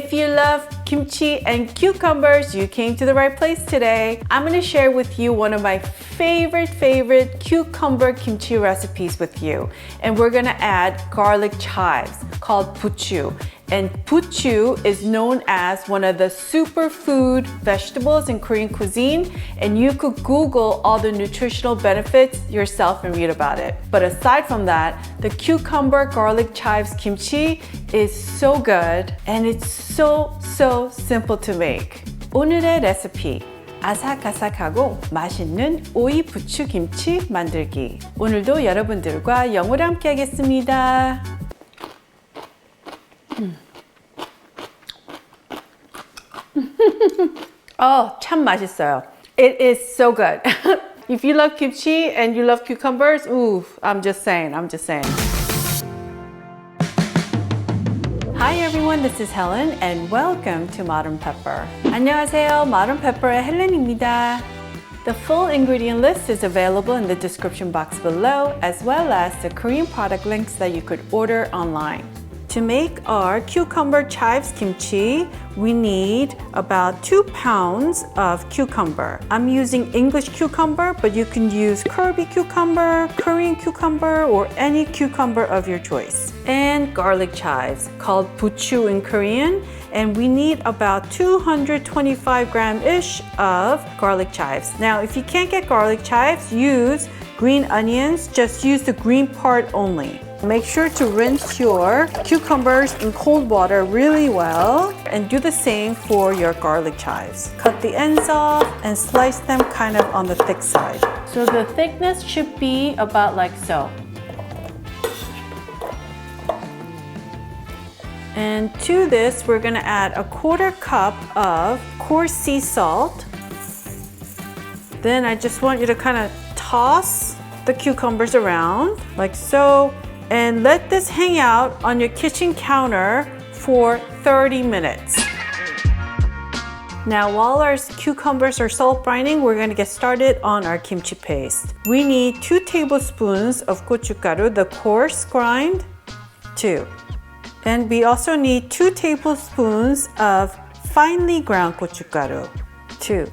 If you love kimchi and cucumbers, you came to the right place today. I'm going to share with you one of my favorite cucumber kimchi recipes with you. And we're going to add garlic chives called buchu. And buchu is known as one of the superfood vegetables in Korean cuisine, and you could Google all the nutritional benefits yourself and read about it. But aside from that, the cucumber garlic chives kimchi is so good and it's so simple to make. 오늘의 레시피, 아삭아삭하고 맛있는 오이부추김치 만들기. 오늘도 여러분들과 영어로 함께 하겠습니다. 참 맛있어요. It is so good. If you love kimchi and you love cucumbers, I'm just saying. Hi everyone, this is Helen and welcome to Modern Pepper. 안녕하세요, Modern Pepper의 헬렌입니다. The full ingredient list is available in the description box below, as well as the Korean product links that you could order online. To make our cucumber chives kimchi, we need about 2 pounds of cucumber. I'm using English cucumber, but you can use Kirby cucumber, Korean cucumber, or any cucumber of your choice. And garlic chives, called buchu in Korean. And we need about 225 gram-ish of garlic chives. Now, if you can't get garlic chives, use green onions. Just use the green part only. Make sure to rinse your cucumbers in cold water really well and do the same for your garlic chives. Cut the ends off and slice them kind of on the thick side. So the thickness should be about like so. And to this, we're gonna add a 1/4 cup of coarse sea salt. Then I just want you to kind of toss the cucumbers around like so. And let this hang out on your kitchen counter for 30 minutes. Now, while our cucumbers are salt brining, we're going to get started on our kimchi paste. We need 2 tablespoons of gochugaru, the coarse grind, 2. And we also need 2 tablespoons of finely ground gochugaru, 2.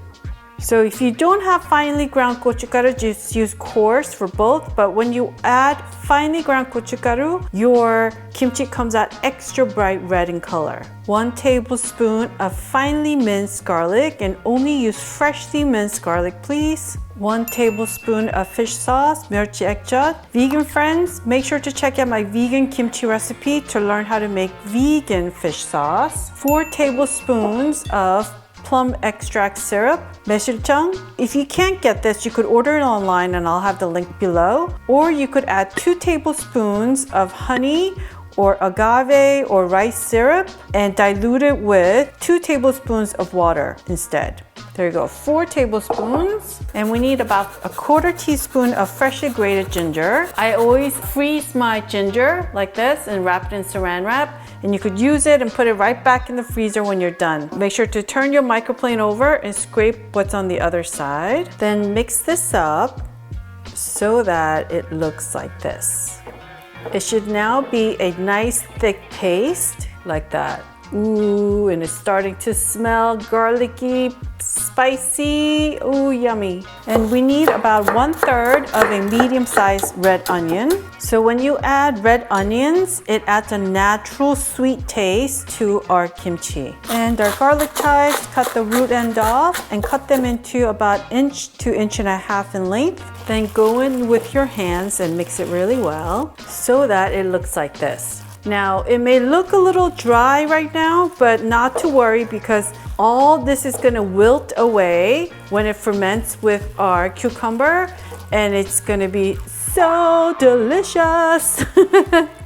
So if you don't have finely ground gochugaru, just use coarse for both. But when you add finely ground gochugaru, your kimchi comes out extra bright red in color. 1 tablespoon of finely minced garlic, and only use freshly minced garlic, please. 1 tablespoon of fish sauce, 멸치 액젓. Vegan friends, make sure to check out my vegan kimchi recipe to learn how to make vegan fish sauce. 4 tablespoons of plum extract syrup, 매실청. If you can't get this, you could order it online and I'll have the link below. Or you could add 2 tablespoons of honey or agave or rice syrup and dilute it with 2 tablespoons of water instead. There you go, 4 tablespoons. And we need about a 1/4 teaspoon of freshly grated ginger. I always freeze my ginger like this and wrap it in saran wrap. And you could use it and put it right back in the freezer when you're done. Make sure to turn your microplane over and scrape what's on the other side. Then mix this up so that it looks like this. It should now be a nice thick paste like that. Ooh, and it's starting to smell garlicky, spicy, ooh, yummy. And we need about 1/3 of a medium-sized red onion. So when you add red onions, it adds a natural sweet taste to our kimchi. And our garlic chives, cut the root end off and cut them into about 1 to 1.5 inches in length. Then go in with your hands and mix it really well so that it looks like this. Now, it may look a little dry right now, but not to worry because all this is gonna wilt away when it ferments with our cucumber, and it's gonna be so delicious.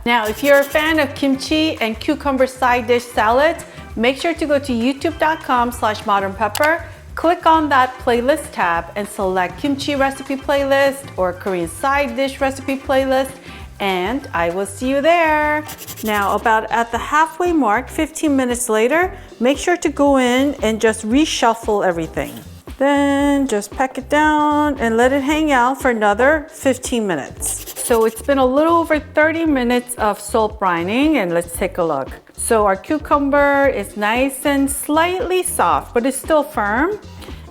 Now, if you're a fan of kimchi and cucumber side dish salads, make sure to go to youtube.com/modernpepper. Click on that playlist tab and select kimchi recipe playlist or Korean side dish recipe playlist, and I will see you there. Now, about at the halfway mark, 15 minutes later, make sure to go in and just reshuffle everything. Then just pack it down and let it hang out for another 15 minutes. so it's been a little over 30 minutes of salt brining, and let's take a look. So our cucumber is nice and slightly soft, but it's still firm.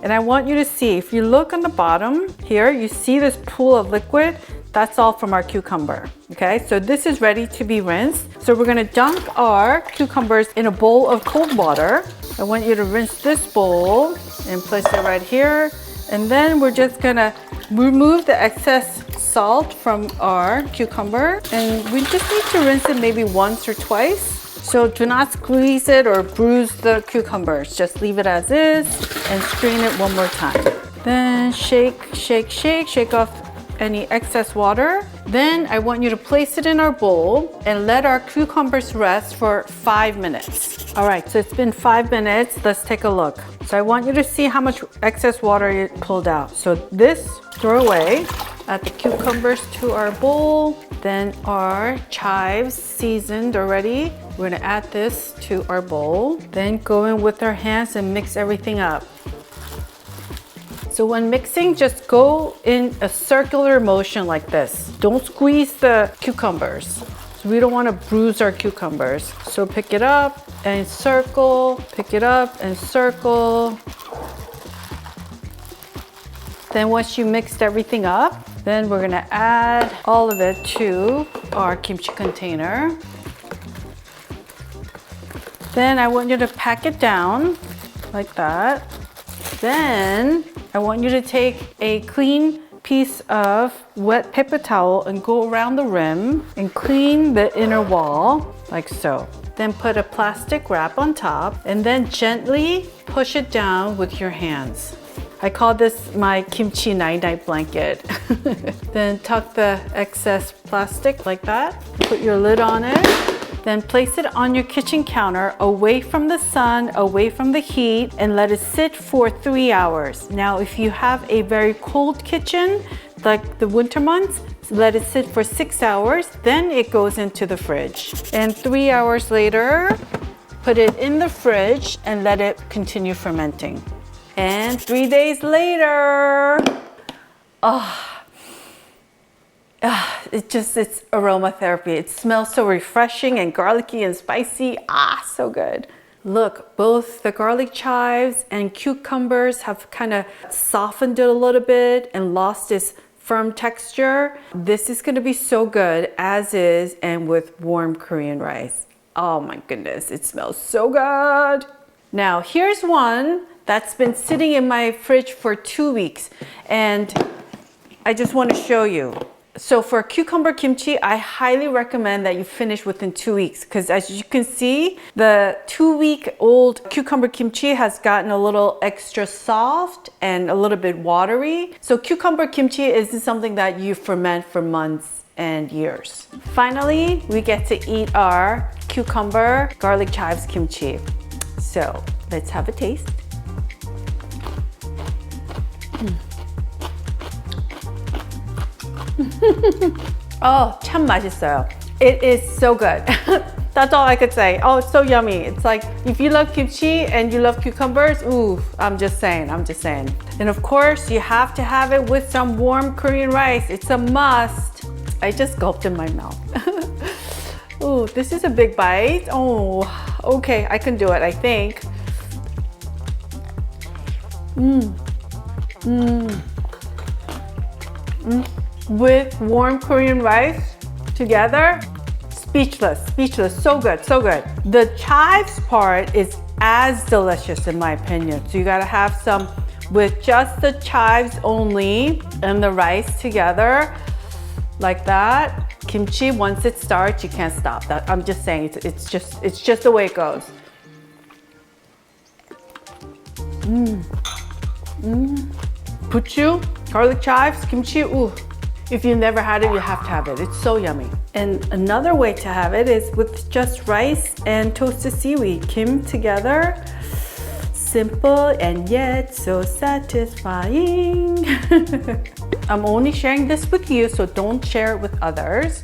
And I want you to see, if you look on the bottom here, you see this pool of liquid. That's all from our cucumber, okay? So this is ready to be rinsed. So we're gonna dunk our cucumbers in a bowl of cold water. I want you to rinse this bowl and place it right here. And then we're just gonna remove the excess salt from our cucumber. And we just need to rinse it maybe once or twice. So do not squeeze it or bruise the cucumbers. Just leave it as is and strain it one more time. Then shake, shake, shake, shake off any excess water. Then I want you to place it in our bowl and let our cucumbers rest for 5 minutes. All right, so it's been 5 minutes. Let's take a look. So I want you to see how much excess water it pulled out. So this, throw away. Add the cucumbers to our bowl. Then our chives, seasoned already. We're gonna add this to our bowl. Then go in with our hands and mix everything up. So when mixing, just go in a circular motion like this. Don't squeeze the cucumbers. We don't want to bruise our cucumbers. So pick it up and circle, pick it up and circle. Then once you mixed everything up, then we're gonna add all of it to our kimchi container. Then I want you to pack it down like that. Then I want you to take a clean piece of wet paper towel and go around the rim and clean the inner wall like so. Then put a plastic wrap on top and then gently push it down with your hands. I call this my kimchi night-night blanket. Then tuck the excess plastic like that. Put your lid on it. Then place it on your kitchen counter away from the sun, away from the heat, and let it sit for 3 hours. Now, if you have a very cold kitchen, like the winter months, let it sit for 6 hours, then it goes into the fridge. And 3 hours later, put it in the fridge and let it continue fermenting. And 3 days later, it's aromatherapy. It smells so refreshing and garlicky and spicy. So good. Look, both the garlic chives and cucumbers have kind of softened it a little bit and lost its firm texture. This is gonna be so good as is and with warm Korean rice. Oh my goodness, it smells so good. Now, here's one that's been sitting in my fridge for 2 weeks and I just want to show you. So for cucumber kimchi, I highly recommend that you finish within 2 weeks because as you can see, the 2-week-old cucumber kimchi has gotten a little extra soft and a little bit watery. So cucumber kimchi isn't something that you ferment for months and years. Finally, we get to eat our cucumber garlic chives kimchi. So let's have a taste. Oh, 참 맛있어요. It is so good. That's all I could say. Oh, it's so yummy. It's like if you love kimchi and you love cucumbers, ooh, I'm just saying. And of course, you have to have it with some warm Korean rice. It's a must. I just gulped in my mouth. Ooh, this is a big bite. Oh, okay, I can do it, I think. With warm Korean rice together, speechless, so good. The chives part is as delicious in my opinion. So you gotta have some with just the chives only and the rice together like that. Kimchi, once it starts, you can't stop. That I'm just saying, it's just the way it goes. Buchu, garlic chives, kimchi, ooh. If you've never had it, you have to have it. It's so yummy. And another way to have it is with just rice and toasted seaweed. Kim together. Simple and yet so satisfying. I'm only sharing this with you, so don't share it with others.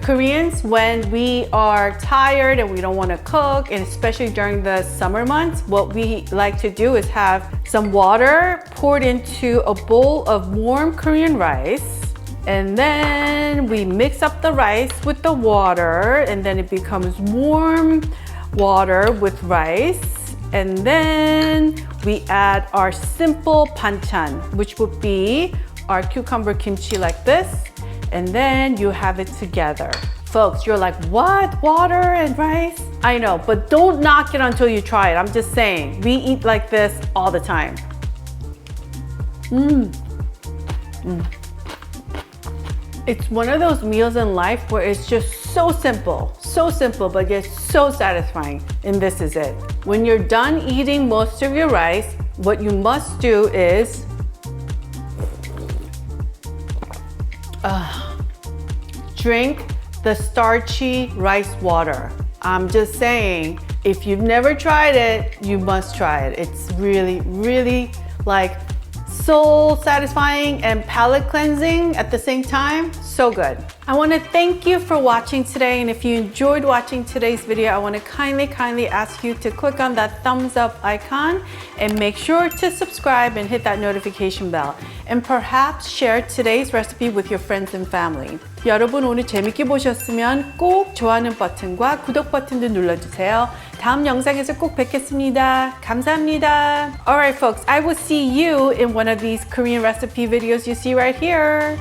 Koreans, when we are tired and we don't want to cook, and especially during the summer months, what we like to do is have some water poured into a bowl of warm Korean rice. And then we mix up the rice with the water, and then it becomes warm water with rice. And then we add our simple banchan, which would be our cucumber kimchi like this. And then you have it together. Folks, you're like, what? Water and rice? I know, but don't knock it until you try it. I'm just saying, we eat like this all the time. It's one of those meals in life where it's just so simple, but yet so satisfying. And this is it. When you're done eating most of your rice, what you must do is drink the starchy rice water. I'm just saying, if you've never tried it, you must try it. It's really, really like soul satisfying and palate cleansing at the same time. So good. I want to thank you for watching today, and if you enjoyed watching today's video, I want to kindly ask you to click on that thumbs up icon and make sure to subscribe and hit that notification bell, and perhaps share today's recipe with your friends and family. 여러분 오늘 재밌게 보셨으면 꼭 좋아하는 버튼과 구독 버튼도 눌러주세요. 다음 영상에서 꼭 뵙겠습니다. 감사합니다. Alright folks, I will see you in one of these Korean recipe videos you see right here.